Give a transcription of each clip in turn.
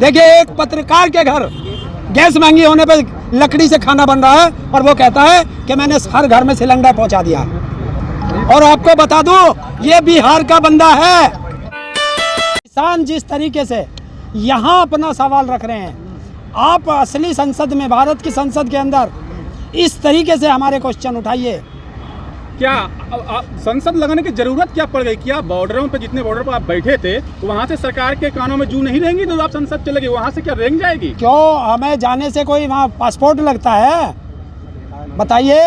देखिए, एक पत्रकार के घर गैस महंगी होने पे लकड़ी से खाना बन रहा है और वो कहता है कि मैंने हर घर में सिलेंडर पहुंचा दिया। और आपको बता दूं, ये बिहार का बंदा है। किसान जिस तरीके से यहाँ अपना सवाल रख रहे हैं, आप असली संसद में, भारत की संसद के अंदर इस तरीके से हमारे क्वेश्चन उठाइए। क्या संसद लगाने की जरूरत क्या पड़ गई? क्या बॉर्डरों पे, जितने बॉर्डर पर आप बैठे थे, तो वहाँ से सरकार के कानों में जू नहीं रहेंगी तो आप संसद चले गए, वहाँ से क्या रेंग जाएगी? क्यों, हमें जाने से कोई वहाँ पासपोर्ट लगता है? बताइए।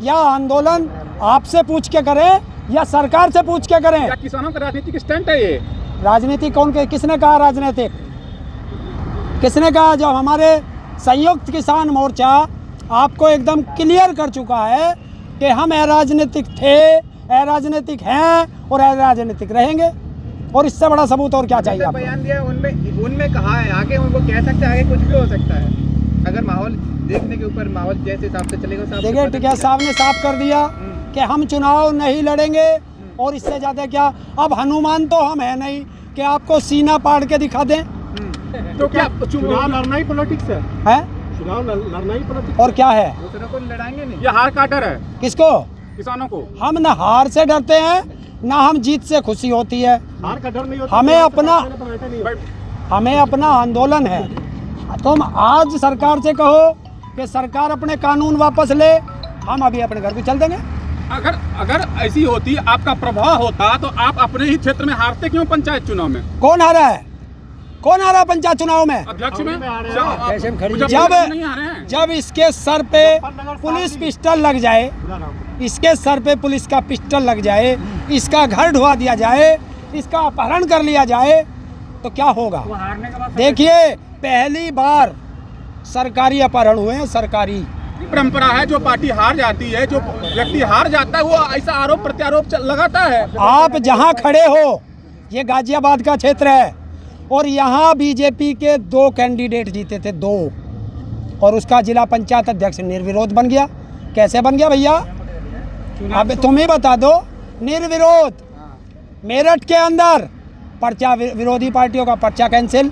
या आंदोलन आपसे पूछ के करें या सरकार से पूछ के करें? क्या किसानों का राजनीतिक स्टंट है ये? राजनीति कौन के, किसने कहा राजनीतिक? किसने कहा? जब हमारे संयुक्त किसान मोर्चा आपको एकदम क्लियर कर चुका है कि हम अराजनीतिक थे, अराजनीतिक हैं और अराजनीतिक रहेंगे, और इससे बड़ा सबूत और क्या चाहिए? बयान दिया उनमें कहा है, आगे उनको कह सकते हैं, आगे कुछ भी हो सकता है अगर माहौल देखने के ऊपर, माहौल जैसे हिसाब से चलेगा। देखिए, टिकैत साहब ने साफ कर दिया कि हम चुनाव नहीं लड़ेंगे, और इससे ज़्यादा क्या? अब हनुमान तो हम है नहीं कि आपको सीना पाड़ के दिखा दें। तो क्या चुनाव लड़ना ही पॉलिटिक्स है? चुनाव लड़ना ही पॉलिटिक्स और क्या है? दूसरों को लड़ाएंगे नहीं। ये हार का डर है किसको? किसानों को। हम न हार से डरते हैं, ना हम जीत से खुशी होती है। हार का डर नहीं होता। हमें अपना आंदोलन है। तुम आज सरकार से कहो कि सरकार अपने कानून वापस ले, हम अभी अपने घर को चल देंगे। अगर ऐसी होती, आपका प्रभाव होता, तो आप अपने ही क्षेत्र में हारते क्यों पंचायत चुनाव में? कौन हारा है? कौन हारा पंचायत चुनाव में? अध्यक्ष में जब इसके सर पे पुलिस पिस्टल लग जाए, इसके सर पे पुलिस का पिस्टल लग जाए, इसका घर ढुआ दिया जाए, इसका अपहरण कर लिया जाए, तो क्या होगा? देखिए, पहली बार सरकारी अपहरण हुए हैं। सरकारी परंपरा है, जो पार्टी हार जाती है, जो व्यक्ति हार जाता है, वो ऐसा आरोप प्रत्यारोप लगाता है। आप जहां खड़े हो, ये गाजियाबाद का क्षेत्र है, और यहाँ बीजेपी के 2 कैंडिडेट जीते थे, 2, और उसका जिला पंचायत अध्यक्ष निर्विरोध बन गया। कैसे बन गया भैया? अब तुम ही बता दो। निर्विरोध। मेरठ के अंदर पर्चा, विरोधी पार्टियों का पर्चा कैंसिल,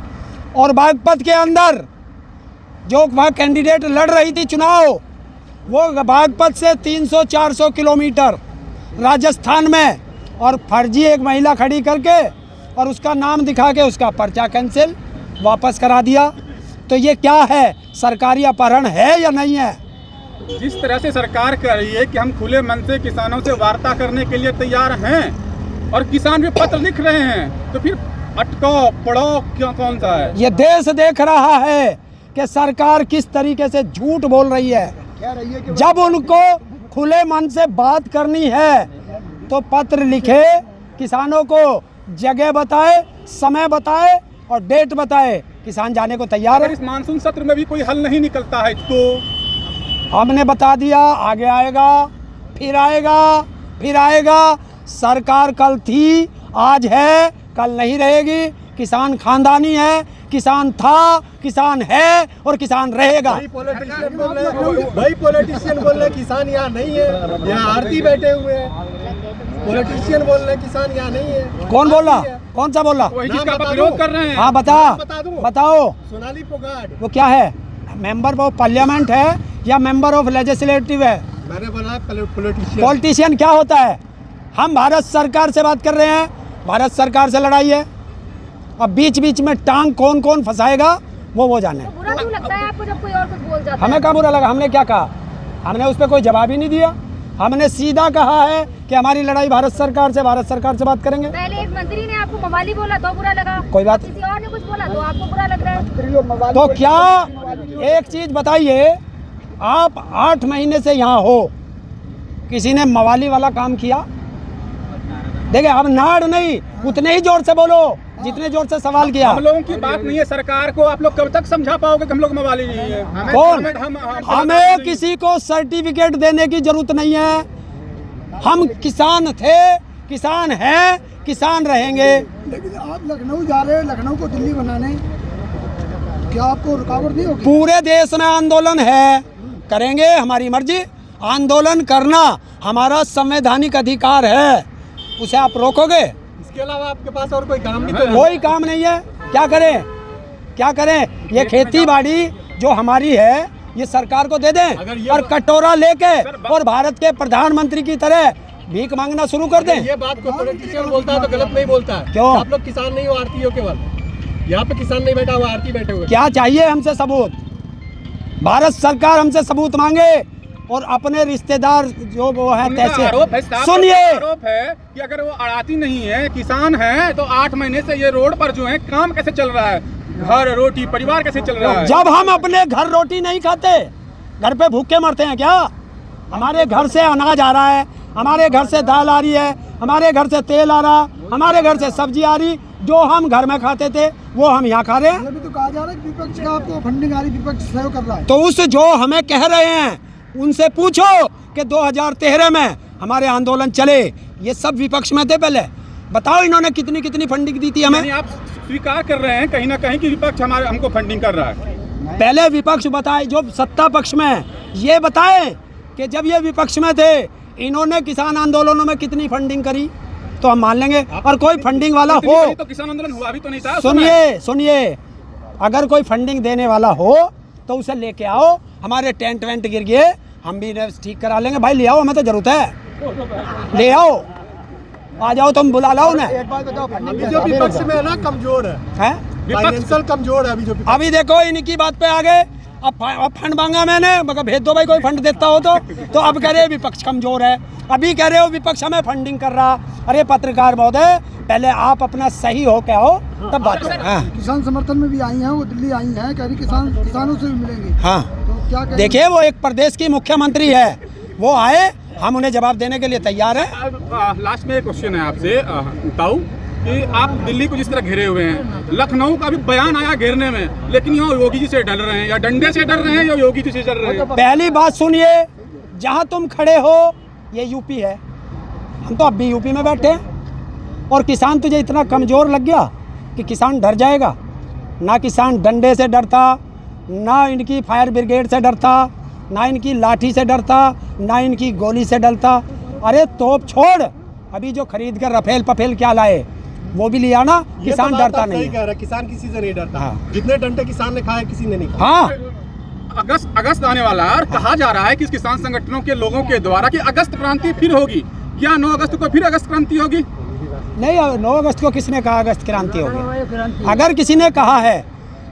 और बागपत के अंदर जो वहाँ कैंडिडेट लड़ रही थी चुनाव, वो बागपत से 300-400 किलोमीटर राजस्थान में, और फर्जी एक महिला खड़ी करके और उसका नाम दिखा के उसका पर्चा कैंसिल वापस करा दिया। तो ये क्या है? सरकारी अपहरण है या नहीं है? जिस तरह से सरकार कह रही है कि हम खुले मन से किसानों से वार्ता करने के लिए तैयार हैं, और किसान भी पत्र लिख रहे हैं, तो फिर अटको पड़ो क्यों, कौन सा है? ये देश देख रहा है कि सरकार किस तरीके से झूठ बोल रही है। जब उनको खुले मन से बात करनी है तो पत्र लिखे, किसानों को जगह बताए, समय बताए और डेट बताए, किसान जाने को तैयार है। इस मानसून सत्र में भी कोई हल नहीं निकलता है तो हमने बता दिया, आगे आएगा, फिर आएगा, फिर आएगा। सरकार कल थी, आज है, कल नहीं रहेगी। किसान खानदानी है, किसान था, किसान है और किसान रहेगा। भाई पॉलिटिशियन बोल रहे किसान यहाँ नहीं है, यहाँ आरती बैठे हुए हैं। पॉलिटिशियन बोल रहे किसान यहाँ नहीं है। कौन बोल रहा? कौन सा बोल रहा? वही जिसका आप विरोध कर रहे हैं। हाँ, बताओ। सोनाली फोगाट। वो क्या है? मेंबर ऑफ पार्लियामेंट है या मेंबर ऑफ लेजिस्लेटिव है? मैंने बोला पॉलिटिशियन। पॉलिटिशियन क्या होता है? हम भारत सरकार से बात कर रहे हैं, भारत सरकार से लड़ाई है। अब बीच बीच में टांग कौन कौन फंसाएगा वो जाने। तो बुरा क्यों लगता है आपको जब कोई और कुछ बोल जाता है? हमें क्या बुरा लगा? हमने क्या कहा? हमने उस पर कोई जवाब ही नहीं दिया। हमने सीधा कहा है कि हमारी लड़ाई भारत सरकार से बात करेंगे। पहले एक मंत्री ने आपको मवाली बोला तो बुरा लगा, कोई बात, किसी और ने कुछ बोला तो आपको बुरा लग रहा है। तो क्या, एक चीज बताइए, आप 8 महीने से यहाँ हो, किसी ने मवाली वाला काम किया? देखिए, अब नाड़ नहीं, उतने ही जोर से बोलो जितने जोर से सवाल किया। हम लोगों की बात नहीं है, सरकार को आप लोग कब तक समझा पाओगे कि हम लोग मवाली नहीं है? कौन? हमें किसी को सर्टिफिकेट देने की जरूरत नहीं है। हम किसान थे, किसान हैं, किसान रहेंगे। लेकिन आप लखनऊ जा रहे हैं, लखनऊ को दिल्ली बनाने, क्या आपको रुकावट नहीं होगी? पूरे देश में आंदोलन है, करेंगे, हमारी मर्जी। आंदोलन करना हमारा संवैधानिक अधिकार है, उसे आप रोकोगे? इसके अलावा आपके पास और कोई काम नहीं? तो कोई काम नहीं है। क्या करें? क्या करें, ये खेती बाड़ी जो हमारी है ये सरकार को दे दें और कटोरा लेके और भारत के प्रधानमंत्री की तरह भीख मांगना शुरू कर दें। ये बात को पॉलिटिशियन बोलता है तो गलत नहीं बोलता है। क्यों? आप लोग किसान नहीं हो, आरती हो केवल। यहाँ पे किसान नहीं बैठा हुआ, आरती बैठे हुए। क्या चाहिए हमसे सबूत? भारत सरकार हमसे सबूत मांगे और अपने रिश्तेदार जो वो है तैसे सुनिए। आरोप है कि अगर वो आड़ाती नहीं है, किसान है, तो 8 महीने से ये रोड पर जो है काम कैसे चल रहा है, घर रोटी परिवार कैसे चल रहा है? जब हम अपने घर रोटी नहीं खाते, घर पे भूखे मरते हैं क्या? हमारे घर से अनाज आ रहा है, हमारे घर से दाल आ रही है, हमारे घर से तेल आ रहा, हमारे घर से सब्जी आ रही, जो हम घर में खाते थे वो हम यहाँ खा रहे हैं। ये भी तो कहा जा रहा है कि विपक्ष का आपको फंडिंग आ रही, विपक्ष सहयोग कर रहा है। तो उस जो हमें कह रहे हैं उनसे पूछो कि 2013 में हमारे आंदोलन चले, ये सब विपक्ष में थे पहले, बताओ इन्होंने कितनी कितनी फंडिंग दी थी हमें? यानी आप स्वीकार कर रहे हैं कहीं ना कहीं कि विपक्ष हमको फंडिंग कर रहा है। पहले विपक्ष बताए, जो सत्ता पक्ष में है, ये बताए कि जब ये विपक्ष में थे इन्होंने किसान आंदोलनों में कितनी फंडिंग करी, तो हम मान लेंगे। और कोई फंडिंग वाला हो तो किसान आंदोलन हुआ भी तो नहीं था। सुनिए, अगर कोई फंडिंग देने वाला हो तो उसे लेके आओ, हमारे टेंट वेंट गिर गए, हम भी ठीक करा लेंगे। भाई ले आओ, हमें तो जरूरत है, ले आओ, आ जाओ, तुम बुला लाओ ना। अभी जो विपक्ष में है ना कमजोर है, फाइनेंशियल कमजोर है अभी जो। अभी देखो इनकी बात पे आ गए, अब फंड मांगा मैंने, मगर भेज दो भाई, कोई फंड देता हो तो अब कह रहे विपक्ष कमजोर है, अभी कह रहे हो विपक्ष हमें फंडिंग कर रहा। अरे पत्रकार महोदय, पहले आप अपना सही हो क्या हो तब बात करें। हाँ। किसान समर्थन में भी आई हैं, वो दिल्ली आई हैं, कह रही किसानों से भी मिलेंगे। हाँ, तो क्या कहें? देखिए वो एक प्रदेश की मुख्यमंत्री है, वो आए, हम उन्हें जवाब देने के लिए तैयार हैं। लास्ट में एक क्वेश्चन है आपसे ताऊ, कि आप दिल्ली को जिस तरह घेरे हुए हैं, लखनऊ का भी बयान आया घेरने में, लेकिन यहाँ योगी जी से डर रहे हैं, या डंडे से डर रहे हैं या योगी जी से डर रहे हैं? पहली बात सुनिए, जहाँ तुम खड़े हो ये यूपी है, हम तो अब भी यूपी में बैठे हैं। और किसान तुझे इतना कमज़ोर लग गया कि किसान डर जाएगा? ना किसान डंडे से डरता, ना इनकी फायर ब्रिगेड से डरता, ना इनकी लाठी से डरता, ना इनकी गोली से डरता। अरे तोप छोड़, अभी जो खरीद कर रफेल पफेल क्या लाए वो भी लिया ना, किसान डरता नहीं है। किसान किसी से नहीं डरता। हाँ। जितने डंडे किसान ने खाए किसी ने नहीं खाया। हाँ, अगस्त आने वाला है और कहा जा रहा है कि इस किसान संगठनों के लोगों के द्वारा कि अगस्त क्रांति फिर होगी। क्या 9 अगस्त को फिर अगस्त क्रांति होगी? नहीं, 9 अगस्त को किसने कहा अगस्त क्रांति होगी? अगर किसी ने कहा है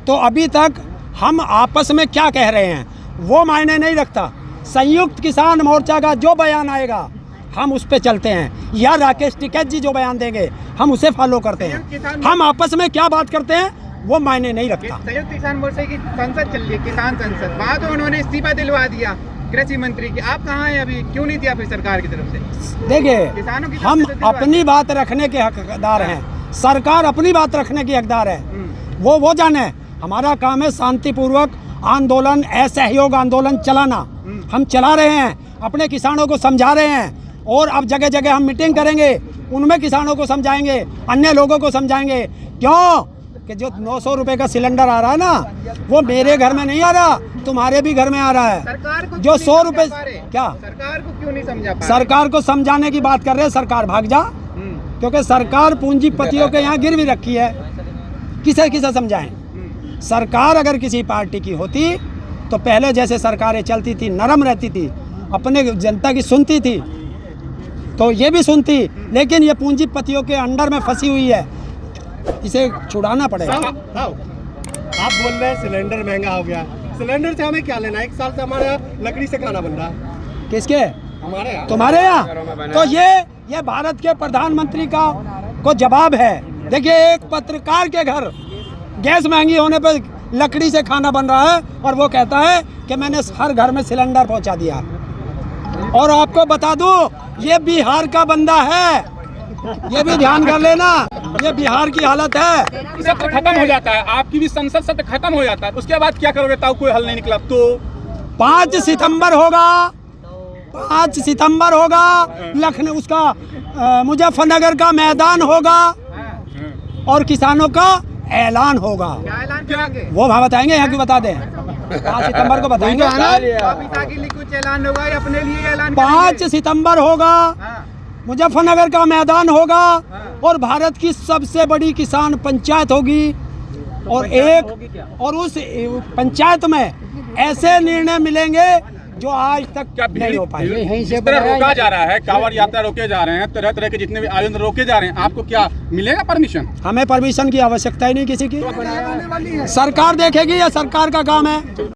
तो अभी तक हम आपस में क्या कह रहे हैं वो मायने नहीं रखता। संयुक्त किसान मोर्चा का जो बयान आएगा हम उस पे चलते हैं, या राकेश टिकैत जी जो बयान देंगे हम उसे फॉलो करते हैं। हम आपस में क्या बात करते हैं वो मायने नहीं रखता। संयुक्त किसान मोर्चा की संसद चल रही है, किसान संसद, वहाँ तो उन्होंने इस्तीफा दिलवा दिया कृषि मंत्री की। आप कहाँ हैं अभी, क्यों नहीं दिया फिर सरकार की तरफ से? देखिए, किसानों की हम तरफ से अपनी बात रखने के हकदार हैं, सरकार अपनी बात रखने की हकदार है, वो जाने। हमारा काम है शांतिपूर्वक आंदोलन, असहयोग आंदोलन चलाना। हम चला रहे हैं, अपने किसानों को समझा रहे हैं, और अब जगह जगह हम मीटिंग करेंगे, उनमें किसानों को समझाएंगे, अन्य लोगों को समझाएंगे। क्यों कि जो 900 रुपए का सिलेंडर आ रहा है ना, वो मेरे घर में नहीं आ रहा, तुम्हारे भी घर में आ रहा है। सरकार को जो 100 रुपए, क्या सरकार को क्यों नहीं समझा पा रहे? सरकार को समझाने की बात कर रहे हैं, सरकार भाग जा, क्योंकि सरकार पूंजीपतियों के यहाँ गिरवी रखी है। किसे किसे समझाएं? सरकार अगर किसी पार्टी की होती तो पहले जैसे सरकारें चलती थी, नरम रहती थी, अपने जनता की सुनती थी, तो ये भी सुनती। लेकिन ये पूंजीपतियों के अंडर में फंसी हुई है, इसे छुड़ाना पड़ेगा। आप बोल रहे हैं सिलेंडर महंगा हो गया, सिलेंडर से हमें क्या लेना? 1 साल से हमारे यहाँ लकड़ी से खाना बन रहा है। किसके? हमारे यहाँ। तुम्हारे यहाँ? तो ये भारत के प्रधानमंत्री को जवाब है। देखिए, एक पत्रकार के घर गैस महंगी होने पर लकड़ी से खाना बन रहा है और वो कहता है कि मैंने हर घर में सिलेंडर पहुंचा दिया। और आपको बता दूं, ये बिहार का बंदा है, ये भी ध्यान कर लेना, ये बिहार की हालत है। सत्र खत्म हो जाता है, आपकी भी संसद सत्र खत्म हो जाता है, उसके बाद क्या करोगे? ताऊ कोई हल नहीं निकला तो 5 सितंबर होगा, 5 सितंबर होगा, लखनऊ उसका मुजफ्फरनगर का मैदान होगा और किसानों का ऐलान होगा। क्या ऐलान करेंगे? वो वहाँ बताएंगे, यहाँ क्यों बता दें? 5 सितंबर को बताएंगे। पिता के लिए कुछ ऐलान होगा या अपने लिए ऐलान? 5 सितंबर होगा, मुजफ्फरनगर का मैदान होगा और भारत की सबसे बड़ी किसान पंचायत होगी। और उस पंचायत में ऐसे निर्णय मिलेंगे जो आज तक क्या नहीं हो पाए। जिस तरह रोका जा रहा है, कांवड़ यात्रा रोके जा रहे हैं, तरह तरह के जितने भी आयोजन रोके जा रहे हैं, आपको क्या मिलेगा परमिशन? हमें परमिशन की आवश्यकता ही नहीं किसी की। आने वाली है। सरकार देखेगी, या सरकार का काम है।